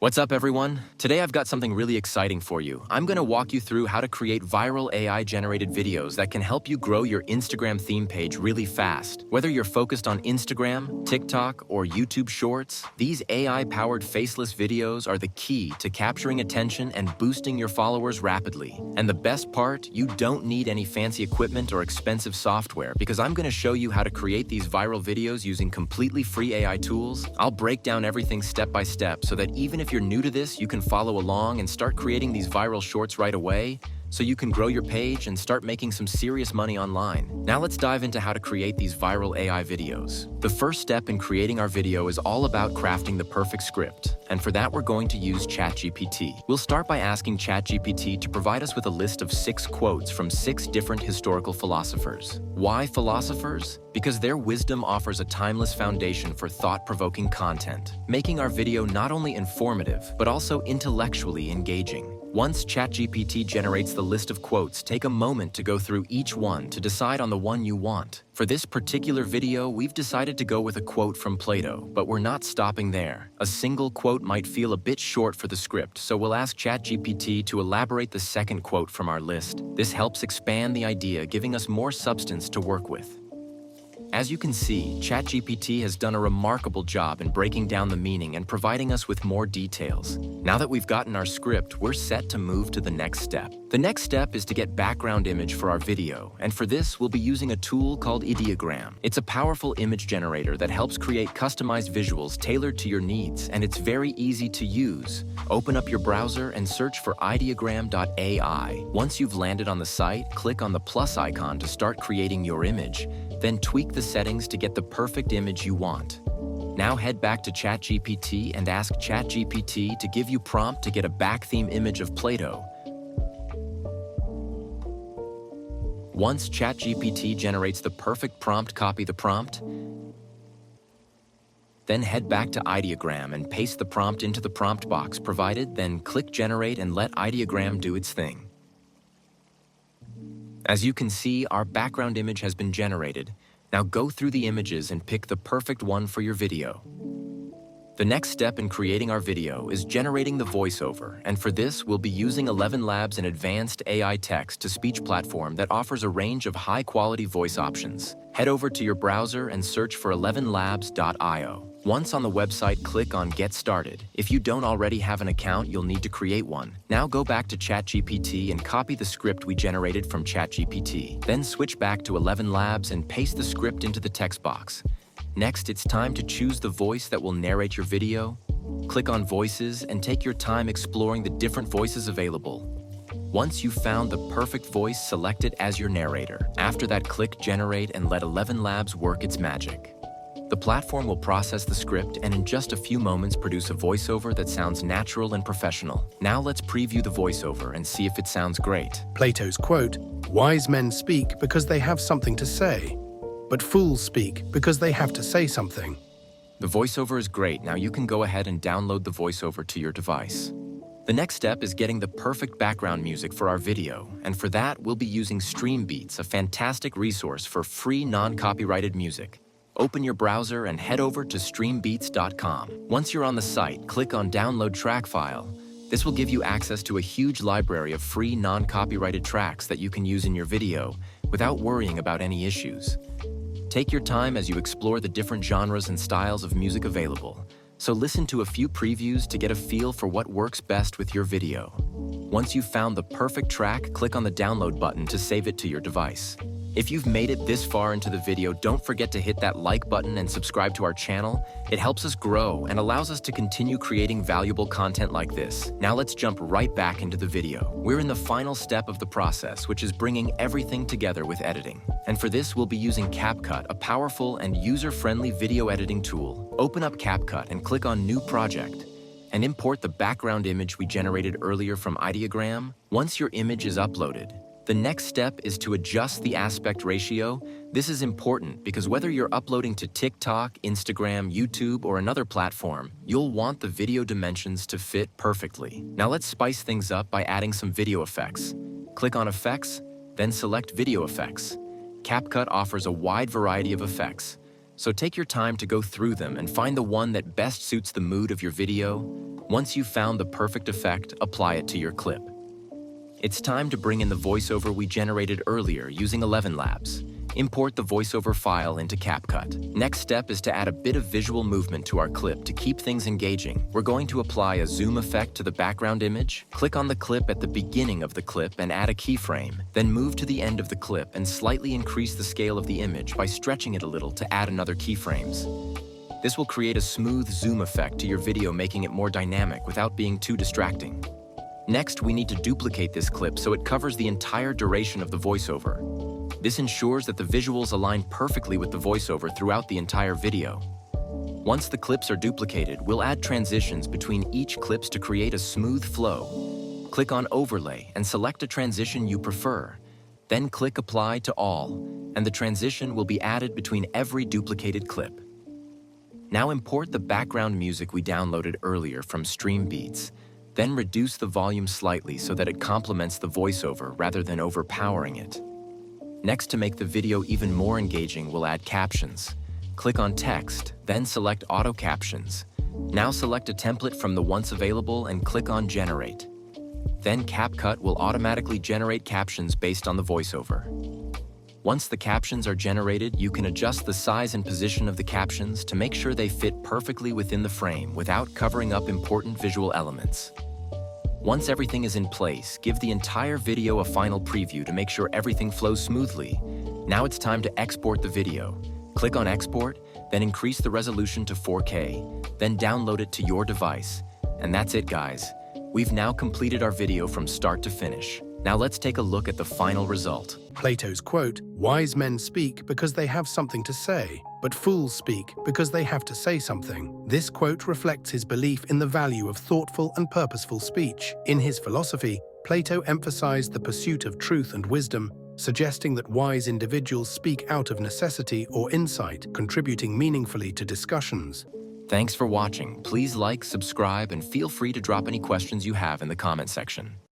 What's up, everyone? Today I've got something really exciting for you. I'm going to walk you through how to create viral AI-generated videos that can help you grow your Instagram theme page really fast. Whether you're focused on Instagram, TikTok, or YouTube Shorts, these AI-powered faceless videos are the key to capturing attention and boosting your followers rapidly. And the best part, you don't need any fancy equipment or expensive software because I'm going to show you how to create these viral videos using completely free AI tools. I'll break down everything step by step so that even if you're new to this, you can follow along and start creating these viral shorts right away so you can grow your page and start making some serious money online. Now let's dive into how to create these viral AI videos. The first step in creating our video is all about crafting the perfect script, and for that we're going to use ChatGPT. We'll start by asking ChatGPT to provide us with a list of 6 quotes from 6 different historical philosophers. Why philosophers? Because their wisdom offers a timeless foundation for thought-provoking content, making our video not only informative, but also intellectually engaging. Once ChatGPT generates the list of quotes, take a moment to go through each one to decide on the one you want. For this particular video, we've decided to go with a quote from Plato, but we're not stopping there. A single quote might feel a bit short for the script, so we'll ask ChatGPT to elaborate the second quote from our list. This helps expand the idea, giving us more substance to work with. As you can see, ChatGPT has done a remarkable job in breaking down the meaning and providing us with more details. Now that we've gotten our script, we're set to move to the next step. The next step is to get background image for our video, and for this, we'll be using a tool called Ideogram. It's a powerful image generator that helps create customized visuals tailored to your needs, and it's very easy to use. Open up your browser and search for ideogram.ai. Once you've landed on the site, click on the plus icon to start creating your image. Then tweak the settings to get the perfect image you want. Now head back to ChatGPT and ask ChatGPT to give you prompt to get a back theme image of Plato. Once ChatGPT generates the perfect prompt, copy the prompt. Then head back to Ideogram and paste the prompt into the prompt box provided, then click Generate and let Ideogram do its thing. As you can see, our background image has been generated. Now go through the images and pick the perfect one for your video. The next step in creating our video is generating the voiceover, and for this, we'll be using 11 Labs, an advanced AI text-to-speech platform that offers a range of high-quality voice options. Head over to your browser and search for 11labs.io. Once on the website, click on Get Started. If you don't already have an account, you'll need to create one. Now go back to ChatGPT and copy the script we generated from ChatGPT. Then switch back to 11 Labs and paste the script into the text box. Next, it's time to choose the voice that will narrate your video. Click on Voices and take your time exploring the different voices available. Once you've found the perfect voice, select it as your narrator. After that, click Generate and let 11 Labs work its magic. The platform will process the script and in just a few moments produce a voiceover that sounds natural and professional. Now let's preview the voiceover and see if it sounds great. Plato's quote, "Wise men speak because they have something to say, but fools speak because they have to say something." The voiceover is great. Now you can go ahead and download the voiceover to your device. The next step is getting the perfect background music for our video, and for that, we'll be using Stream Beats, a fantastic resource for free non-copyrighted music. Open your browser and head over to streambeats.com. Once you're on the site, click on Download Track File. This will give you access to a huge library of free non-copyrighted tracks that you can use in your video without worrying about any issues. Take your time as you explore the different genres and styles of music available. So listen to a few previews to get a feel for what works best with your video. Once you've found the perfect track, click on the download button to save it to your device. If you've made it this far into the video, don't forget to hit that like button and subscribe to our channel. It helps us grow and allows us to continue creating valuable content like this. Now let's jump right back into the video. We're in the final step of the process, which is bringing everything together with editing. And for this, we'll be using CapCut, a powerful and user-friendly video editing tool. Open up CapCut and click on New Project and import the background image we generated earlier from Ideogram. Once your image is uploaded, the next step is to adjust the aspect ratio. This is important because whether you're uploading to TikTok, Instagram, YouTube, or another platform, you'll want the video dimensions to fit perfectly. Now let's spice things up by adding some video effects. Click on Effects, then select Video Effects. CapCut offers a wide variety of effects, So take your time to go through them and find the one that best suits the mood of your video. Once you've found the perfect effect, apply it to your clip. It's time to bring in the voiceover we generated earlier using 11 Labs. Import the voiceover file into CapCut. Next step is to add a bit of visual movement to our clip to keep things engaging. We're going to apply a zoom effect to the background image. Click on the clip at the beginning of the clip and add a keyframe. Then move to the end of the clip and slightly increase the scale of the image by stretching it a little to add another keyframes. This will create a smooth zoom effect to your video, making it more dynamic without being too distracting. Next, we need to duplicate this clip so it covers the entire duration of the voiceover. This ensures that the visuals align perfectly with the voiceover throughout the entire video. Once the clips are duplicated, we'll add transitions between each clips to create a smooth flow. Click on Overlay and select a transition you prefer. Then click Apply to All, and the transition will be added between every duplicated clip. Now import the background music we downloaded earlier from Stream Beats. Then reduce the volume slightly so that it complements the voiceover rather than overpowering it. Next, to make the video even more engaging, we'll add captions. Click on Text, then select Auto Captions. Now select a template from the once available and click on Generate. Then CapCut will automatically generate captions based on the voiceover. Once the captions are generated, you can adjust the size and position of the captions to make sure they fit perfectly within the frame without covering up important visual elements. Once everything is in place, give the entire video a final preview to make sure everything flows smoothly. Now it's time to export the video. Click on Export, then increase the resolution to 4K, then download it to your device. And that's it, guys. We've now completed our video from start to finish. Now let's take a look at the final result. Plato's quote, "Wise men speak because they have something to say, but fools speak because they have to say something." This quote reflects his belief in the value of thoughtful and purposeful speech. In his philosophy, Plato emphasized the pursuit of truth and wisdom, suggesting that wise individuals speak out of necessity or insight, contributing meaningfully to discussions. Thanks for watching. Please like, subscribe, and feel free to drop any questions you have in the comment section.